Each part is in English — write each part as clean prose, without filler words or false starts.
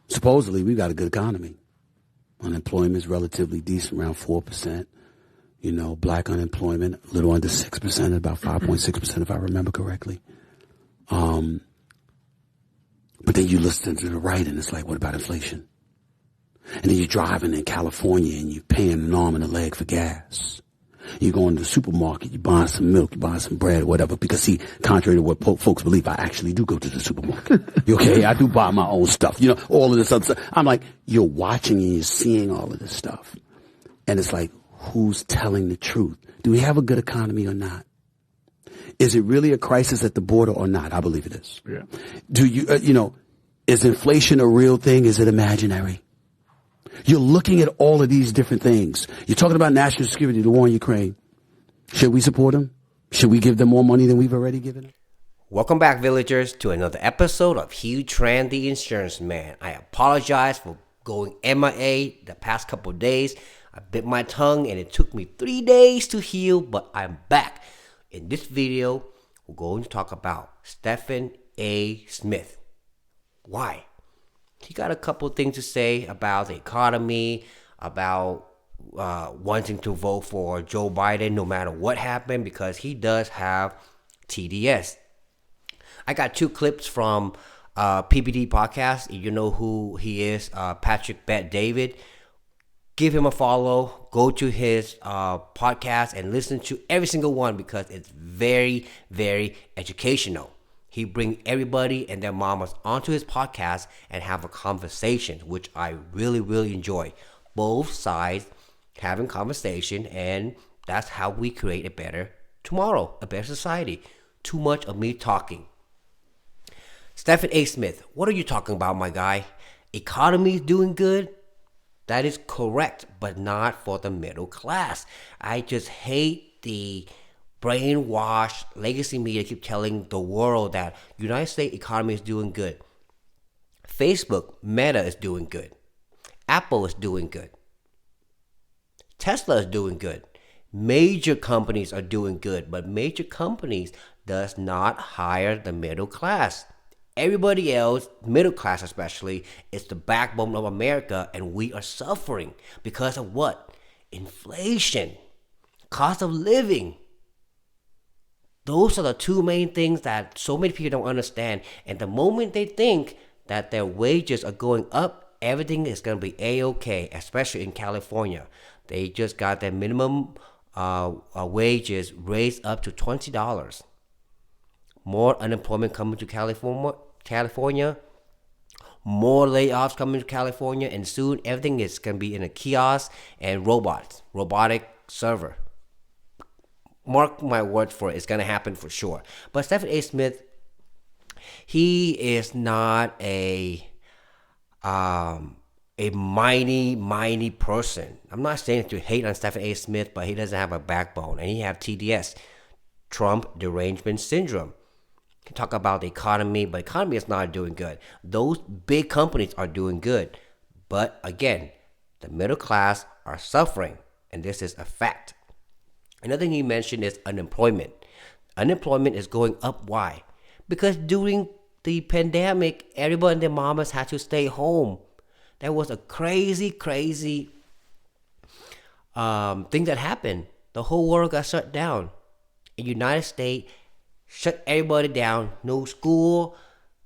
Supposedly, we've got a good economy. Unemployment is relatively decent, around 4%. You know, black unemployment, a little under 6%, about 5.6% if I remember correctly. But then you listen to the right and it's like, what about inflation? And then you're driving in California and you're paying an arm and a leg for gas. You go into the supermarket, you buy some milk, you buy some bread, whatever. Because see, contrary to what folks believe, I actually do go to the supermarket. Okay, I do buy my own stuff. You know, all of this other stuff. I'm like, you're watching and you're seeing all of this stuff. And it's like, who's telling the truth? Do we have a good economy or not? Is it really a crisis at the border or not? I believe it is. Yeah. Do you, is inflation a real thing? Is it imaginary? You're looking at all of these different things. You're talking about national security, the war in Ukraine. Should we support them? Should we give them more money than we've already given them? Welcome back, villagers, to another episode of Hugh Tran, the Insurance Man. I apologize for going MIA the past couple of days. I bit my tongue and it took me 3 days to heal, but I'm back. In this video, we're going to talk about Stephen A. Smith. Why? He got a couple things to say about the economy, about wanting to vote for Joe Biden no matter what happened, because he does have TDS. I got 2 clips from PBD podcast. You know who he is, Patrick Bet David. Give him a follow. Go to his podcast and listen to every single one because it's very, very educational. He brings everybody and their mamas onto his podcast and have a conversation, which I really, really enjoy. Both sides having conversation, and that's how we create a better tomorrow, a better society. Too much of me talking. Stephen A. Smith, what are you talking about, my guy? Economy is doing good? That is correct, but not for the middle class. I just hate the brainwashed legacy media keep telling the world that United States economy is doing good. Facebook, Meta is doing good. Apple is doing good. Tesla is doing good. Major companies are doing good, but major companies does not hire the middle class. Everybody else, middle class especially, is the backbone of America, and we are suffering because of what? Inflation, cost of living. Those are the 2 main things that so many people don't understand. And the moment they think that their wages are going up, everything is going to be A-okay, especially in California. They just got their minimum wages raised up to $20. More unemployment coming to California. More layoffs coming to California. And soon everything is going to be in a kiosk and robotic server. Mark my words for it, it's going to happen for sure. But Stephen A. Smith, he is not a mighty person. I'm not saying to hate on Stephen A. Smith, but he doesn't have a backbone. And he have TDS, Trump Derangement Syndrome. He talk about the economy, but economy is not doing good. Those big companies are doing good. But again, the middle class are suffering. And this is a fact. Another thing he mentioned is unemployment. Unemployment is going up. Why? Because during the pandemic, everybody and their mamas had to stay home. There was a crazy thing that happened. The whole world got shut down. In the United States, shut everybody down. No school,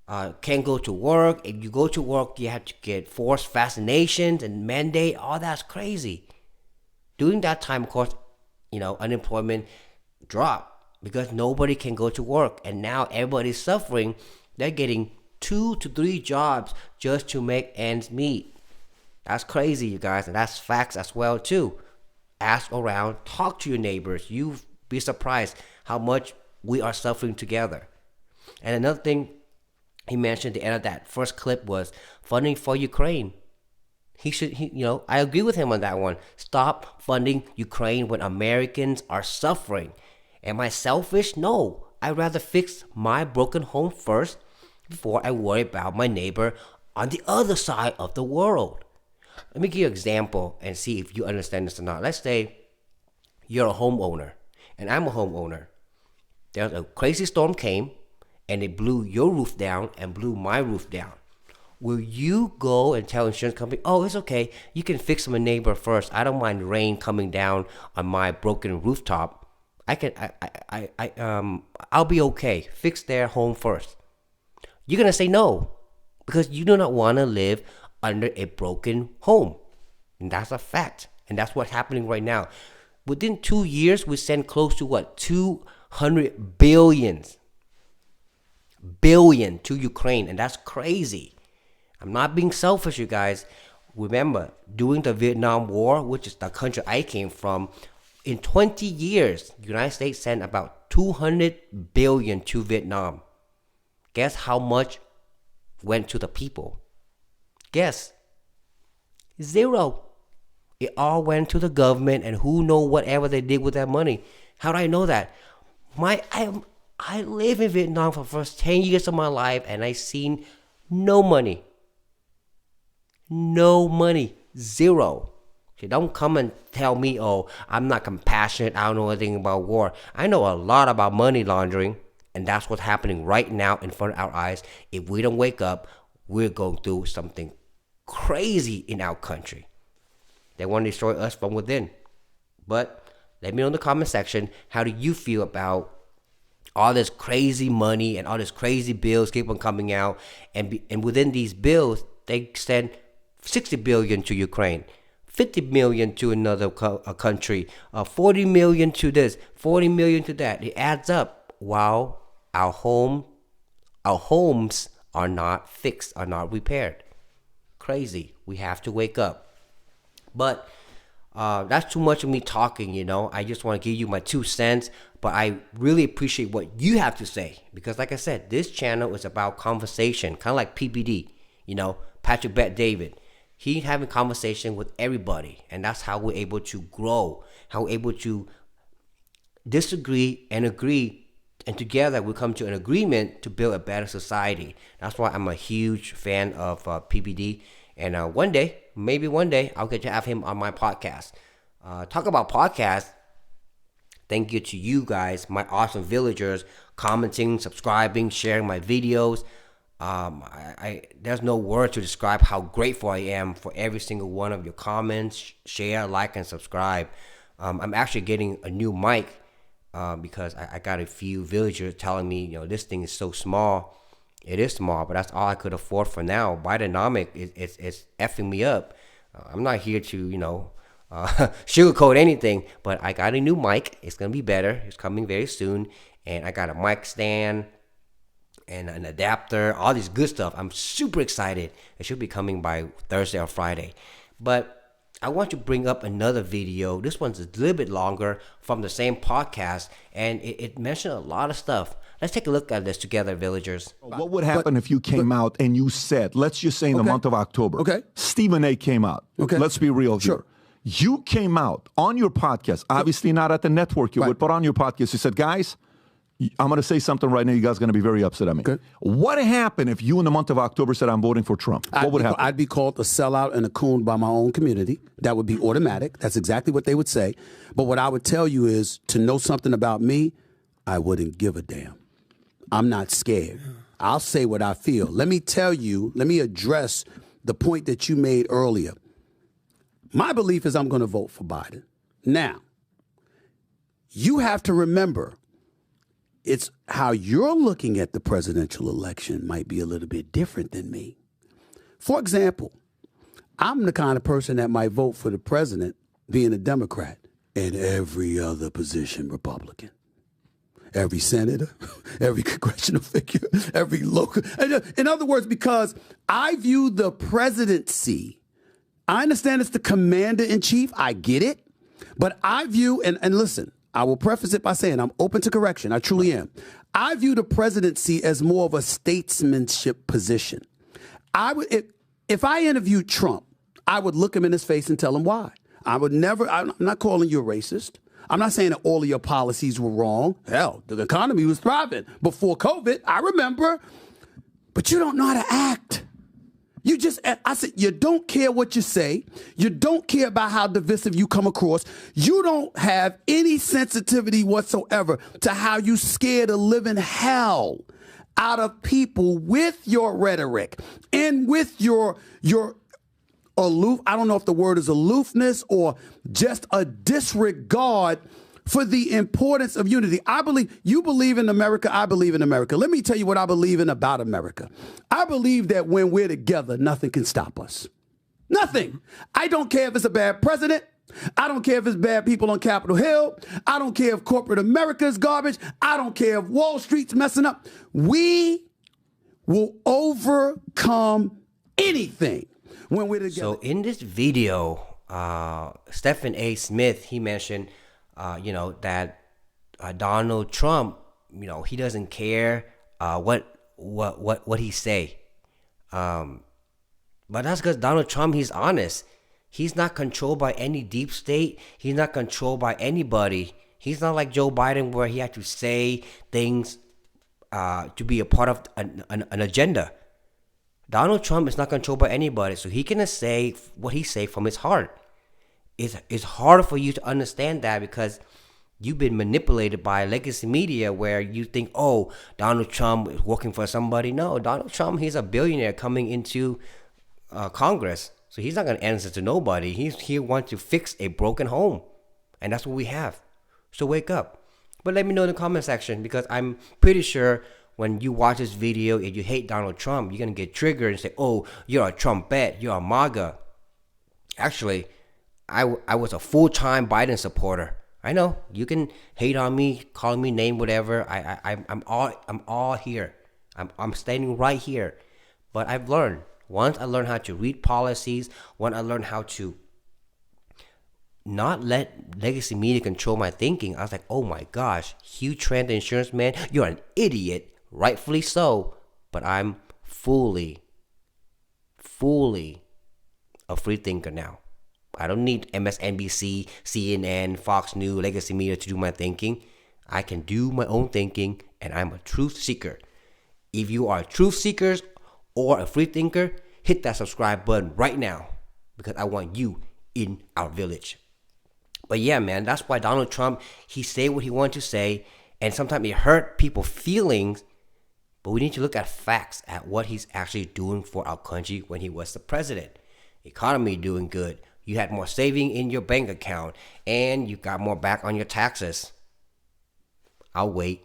can't go to work. If you go to work, you have to get forced vaccinations and mandate. All that's crazy. During that time, of course, unemployment dropped because nobody can go to work. And now everybody's suffering. They're getting 2 to 3 jobs just to make ends meet. That's crazy, you guys. And that's facts as well, too. Ask around, talk to your neighbors. You'll be surprised how much we are suffering together. And another thing he mentioned at the end of that first clip was funding for Ukraine. I agree with him on that one. Stop funding Ukraine when Americans are suffering. Am I selfish? No. I'd rather fix my broken home first before I worry about my neighbor on the other side of the world. Let me give you an example and see if you understand this or not. Let's say you're a homeowner and I'm a homeowner. There's a crazy storm came and it blew your roof down and blew my roof down. will you go and tell insurance company, oh, it's okay, you can fix my neighbor first. I don't mind rain coming down on my broken rooftop. I'll be okay. Fix their home first. You're gonna say no because you do not want to live under a broken home, and that's a fact. And that's what's happening right now. Within 2 years, we sent close to 200 billion to Ukraine, and that's crazy. I'm not being selfish, you guys. Remember, during the Vietnam War, which is the country I came from, in 20 years, the United States sent about 200 billion to Vietnam. Guess how much went to the people? Guess. 0. It all went to the government, and who know whatever they did with that money. How do I know that? I live in Vietnam for the first 10 years of my life, and I seen no money. No money. 0. So don't come and tell me, oh, I'm not compassionate, I don't know anything about war. I know a lot about money laundering, and that's what's happening right now in front of our eyes. If we don't wake up, we're going through something crazy in our country. They want to destroy us from within. But let me know in the comment section, how do you feel about all this crazy money and all this crazy bills keep on coming out? And within these bills, they send 60 billion to Ukraine, 50 million to another country, 40 million to this, 40 million to that. It adds up while our homes are not fixed, are not repaired. Crazy. We have to wake up. But that's too much of me talking, I just want to give you my 2 cents. But I really appreciate what you have to say. Because like I said, this channel is about conversation. Kind of like PBD, Patrick Bet David. He having conversation with everybody. And that's how we're able to grow. How we're able to disagree and agree. And together we come to an agreement to build a better society. That's why I'm a huge fan of PBD. And maybe one day, I'll get to have him on my podcast. Talk about podcasts. Thank you to you guys, my awesome villagers, commenting, subscribing, sharing my videos. There's no word to describe how grateful I am for every single one of your comments. Share, like, and subscribe. I'm actually getting a new mic because I got a few villagers telling me, this thing is so small. It is small, but that's all I could afford for now. Bidenomic is effing me up. I'm not here to, sugarcoat anything, but I got a new mic. It's going to be better. It's coming very soon. And I got a mic stand and an adapter, all this good stuff. I'm super excited. It should be coming by Thursday or Friday. But I want to bring up another video. This one's a little bit longer from the same podcast, and it mentioned a lot of stuff. Let's take a look at this together, villagers. What would happen if you came out and you said, let's just say in the month of October, Stephen A. came out. Let's be real here. You came out on your podcast, obviously not at the network you would, but on your podcast, you said, guys, I'm going to say something right now. You guys are going to be very upset at me. What happened if you in the month of October said, I'm voting for Trump? What would happen? I'd be called a sellout and a coon by my own community. That would be automatic. That's exactly what they would say. But what I would tell you is, to know something about me, I wouldn't give a damn. I'm not scared. I'll say what I feel. Let me address the point that you made earlier. My belief is I'm going to vote for Biden. Now, you have to remember, it's how you're looking at the presidential election might be a little bit different than me. For example, I'm the kind of person that might vote for the president being a Democrat and every other position Republican. Every senator, every congressional figure, every local. In other words, because I view the presidency, I understand it's the commander-in-chief, I get it, but I view, and listen, I will preface it by saying I'm open to correction, I truly am. I view the presidency as more of a statesmanship position. If I interviewed Trump, I would look him in his face and tell him why. I'm not calling you a racist. I'm not saying that all of your policies were wrong. Hell, the economy was thriving before COVID. I remember. But you don't know how to act. I said, you don't care what you say. You don't care about how divisive you come across. You don't have any sensitivity whatsoever to how you scare the living hell out of people with your rhetoric and with your aloof, I don't know if the word is aloofness or just a disregard for the importance of unity. You believe in America, I believe in America. Let me tell you what I believe in about America. I believe that when we're together, nothing can stop us. Nothing. I don't care if it's a bad president. I don't care if it's bad people on Capitol Hill. I don't care if corporate America is garbage. I don't care if Wall Street's messing up. We will overcome anything when we're together. So in this video, Stephen A. Smith, he mentioned, that Donald Trump, he doesn't care what he say. But that's because Donald Trump, he's honest. He's not controlled by any deep state. He's not controlled by anybody. He's not like Joe Biden where he had to say things to be a part of an agenda. Donald Trump is not controlled by anybody, so he can say what he say from his heart. It's hard for you to understand that because you've been manipulated by legacy media where you think, oh, Donald Trump is working for somebody. No, Donald Trump, he's a billionaire coming into Congress. So he's not going to answer to nobody. He wants to fix a broken home. And that's what we have. So wake up. But let me know in the comment section because I'm pretty sure when you watch this video and you hate Donald Trump, you're going to get triggered and say, oh, you're a Trumpette, you're a MAGA. Actually, I was a full-time Biden supporter. I know you can hate on me, call me name, whatever. I'm all here. I'm standing right here. But I've learned. Once I learned how to read policies, once I learned how to not let legacy media control my thinking, I was like, oh my gosh, Hugh Tran, the insurance man, you're an idiot. Rightfully so. But I'm fully a free thinker now. I don't need MSNBC, CNN, Fox News, legacy media to do my thinking. I can do my own thinking, and I'm a truth seeker. If you are truth seekers or a free thinker, hit that subscribe button right now because I want you in our village. But yeah, man, that's why Donald Trump, he say what he wanted to say, and sometimes it hurt people's feelings, but we need to look at facts, at what he's actually doing for our country when he was the president. Economy doing good. You had more saving in your bank account, and you got more back on your taxes. I'll wait.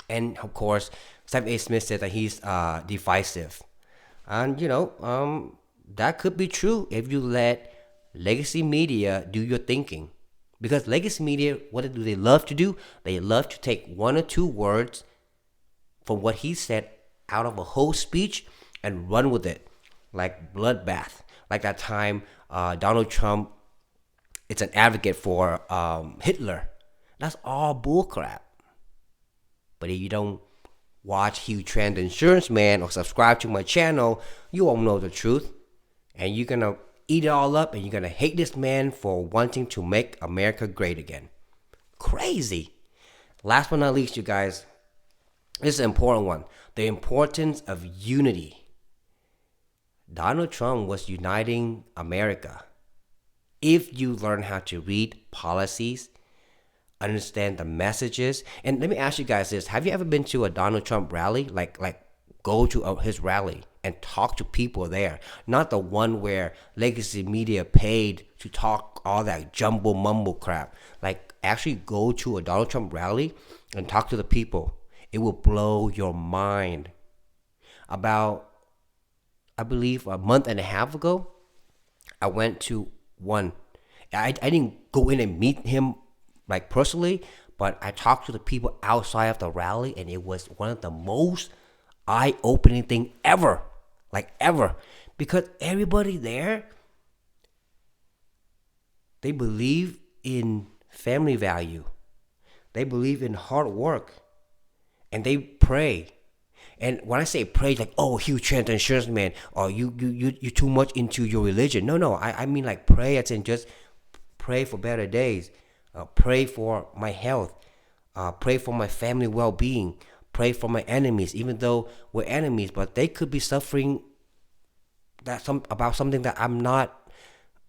And of course, Stephen A. Smith said that he's divisive. And, that could be true if you let legacy media do your thinking. Because legacy media, what do they love to do? They love to take one or two words from what he said out of a whole speech and run with it. Like bloodbath. Like that time Donald Trump, it's an advocate for Hitler. That's all bullcrap. But if you don't watch Hugh Tran, the insurance man, or subscribe to my channel, you won't know the truth. And you're going to eat it all up, and you're going to hate this man for wanting to make America great again. Crazy. Last but not least, you guys, this is an important one. The importance of unity. Donald Trump was uniting America. If you learn how to read policies, understand the messages. And let me ask you guys this. Have you ever been to a Donald Trump rally? Like go to his rally and talk to people there. Not the one where legacy media paid to talk all that jumble mumble crap. Like actually go to a Donald Trump rally and talk to the people. It will blow your mind. About, I believe, a month and a half ago, I went to one. I didn't go in and meet him like personally, but I talked to the people outside of the rally, and it was one of the most eye-opening thing ever. Like ever. Because everybody there, they believe in family value. They believe in hard work. And they pray. And when I say pray, like, oh, Hugh Tran, the insurance man, or you too much into your religion. No, I mean like pray as in just pray for better days. Pray for my health. Pray for my family well-being. Pray for my enemies, even though we're enemies, but they could be suffering about something that I'm not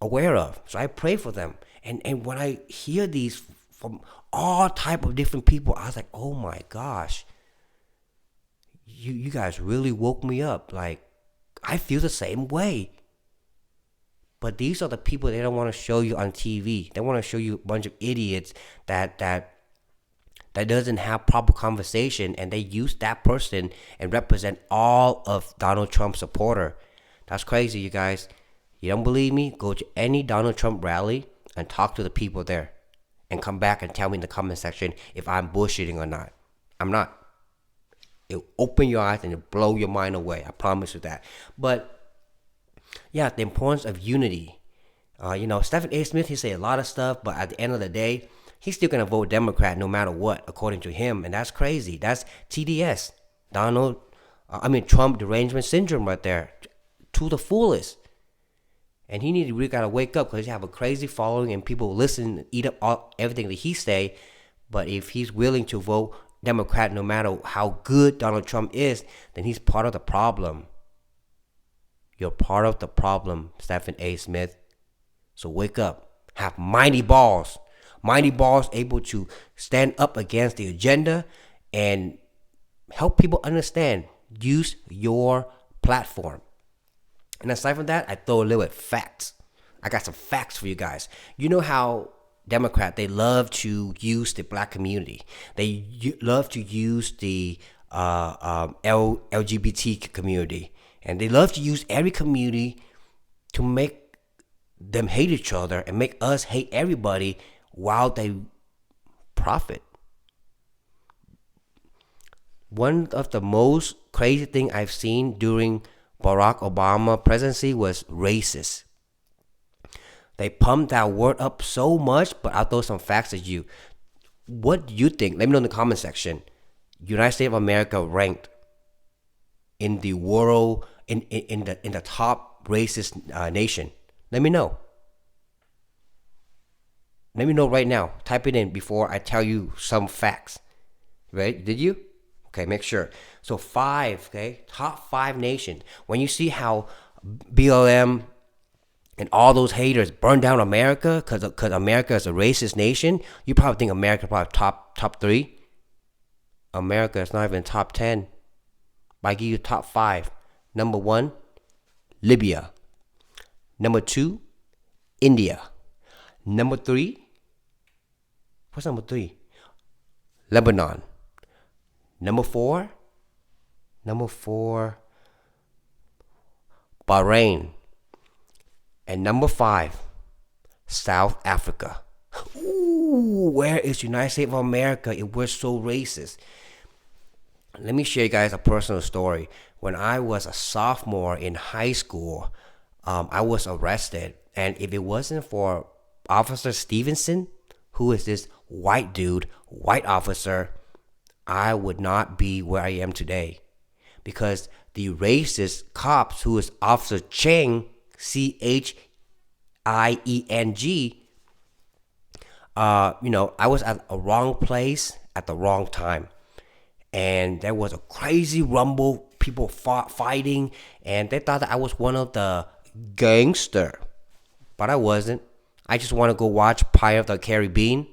aware of. So I pray for them. And when I hear these from all type of different people, I was like, oh my gosh. you guys really woke me up. Like, I feel the same way. But these are the people they don't want to show you on TV. They want to show you a bunch of idiots that doesn't have proper conversation, and they use that person and represent all of Donald Trump's supporter. That's crazy, you guys. You don't believe me? Go to any Donald Trump rally and talk to the people there, and come back and tell me in the comment section if I'm bullshitting or not. I'm not. It'll open your eyes and it'll blow your mind away. I promise you that. But yeah, the importance of unity. Stephen A. Smith, he say a lot of stuff, but at the end of the day, he's still gonna vote Democrat no matter what, according to him, and that's crazy. That's TDS, Trump Derangement Syndrome right there, to the fullest. And he really gotta wake up, because he have a crazy following and people listen, eat up everything that he say. But if he's willing to vote Democrat no matter how good Donald Trump is, then he's part of the problem. You're part of the problem, Stephen A. Smith. So wake up. Have mighty balls. Mighty balls able to stand up against the agenda and help people understand. Use your platform. And aside from that, I throw a little bit facts. I got some facts for you guys. You know how Democrat, they love to use the black community. They love to use the LGBT community. And they love to use every community to make them hate each other and make us hate everybody while they profit. One of the most crazy thing I've seen during Barack Obama presidency was racist. They pumped that word up so much, but I'll throw some facts at you. What do you think? Let me know in the comment section. United States of America ranked in the world in the top racist nation. Let me know. Let me know right now. Type it in before I tell you some facts. Right? Did you? Okay, make sure. So 5, okay? Top 5 nations. When you see how BLM and all those haters burn down America because America is a racist nation, you probably think America probably top 3. America is not even top 10. But I give you top 5. Number 1, Libya. Number 2, India. Number 3, what's number 3? Lebanon. Number 4, Bahrain. And number 5, South Africa. Ooh, where is United States of America if we're so racist? Let me share you guys a personal story. When I was a sophomore in high school, I was arrested. And if it wasn't for Officer Stevenson, who is this white dude, white officer, I would not be where I am today. Because the racist cops, who is Officer Cheng, Chieng, I was at a wrong place at the wrong time. And there was a crazy rumble, people fighting, and they thought that I was one of the gangster. But I wasn't. I just want to go watch Pirates of the Caribbean.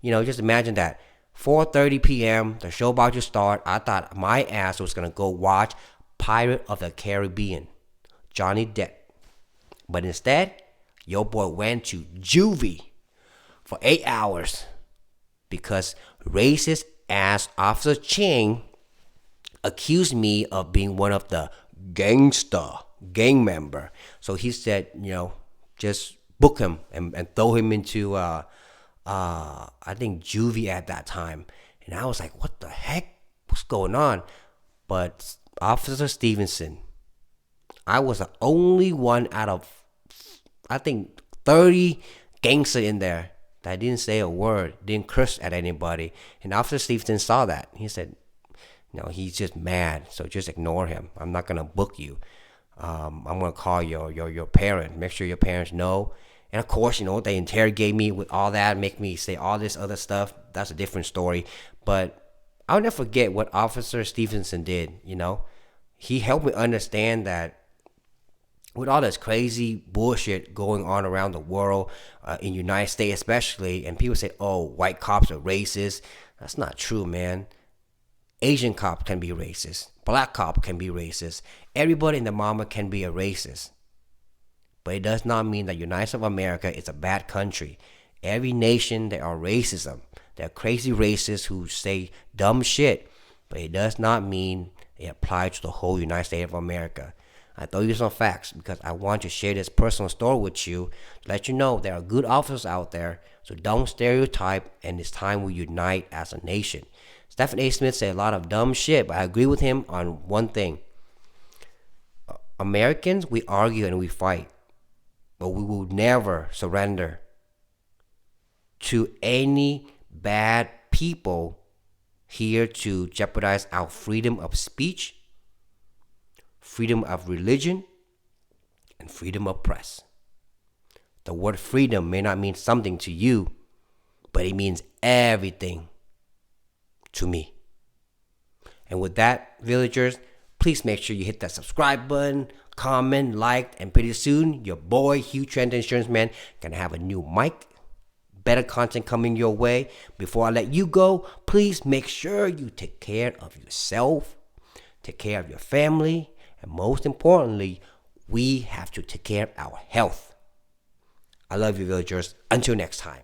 Just imagine that. 4:30 p.m., the show about to start. I thought my ass was going to go watch Pirates of the Caribbean, Johnny Depp. But instead, your boy went to juvie for 8 hours because racist ass Officer Cheng accused me of being one of the gang member. So he said, just book him and throw him into I think juvie at that time. And I was like, what the heck? What's going on? But Officer Stevenson, I was the only one out of, I think, 30 gangsters in there that didn't say a word, didn't curse at anybody. And Officer Stevenson saw that. He said, he's just mad, so just ignore him. I'm not going to book you. I'm going to call your parents. Make sure your parents know. And of course, they interrogate me with all that, make me say all this other stuff. That's a different story. But I'll never forget what Officer Stevenson did, He helped me understand that with all this crazy bullshit going on around the world, in the United States especially, and people say, oh, white cops are racist. That's not true, man. Asian cop can be racist. Black cop can be racist. Everybody in the mama can be a racist. But it does not mean that United States of America is a bad country. Every nation, there are racism. There are crazy racists who say dumb shit. But it does not mean it applies to the whole United States of America. I throw you some facts because I want to share this personal story with you to let you know there are good officers out there. So don't stereotype, and it's time we unite as a nation. Stephen A. Smith said a lot of dumb shit, but I agree with him on one thing. Americans, we argue and we fight, but we will never surrender to any bad people here to jeopardize our freedom of speech, freedom of religion, and freedom of press. The word freedom may not mean something to you, but it means everything to me. And with that, villagers, please make sure you hit that subscribe button, comment, like, and pretty soon your boy Hugh Trent Insurance Man gonna have a new mic, better content coming your way. Before I let you go, please make sure you take care of yourself, take care of your family, and most importantly, we have to take care of our health. I love you, villagers. Until next time.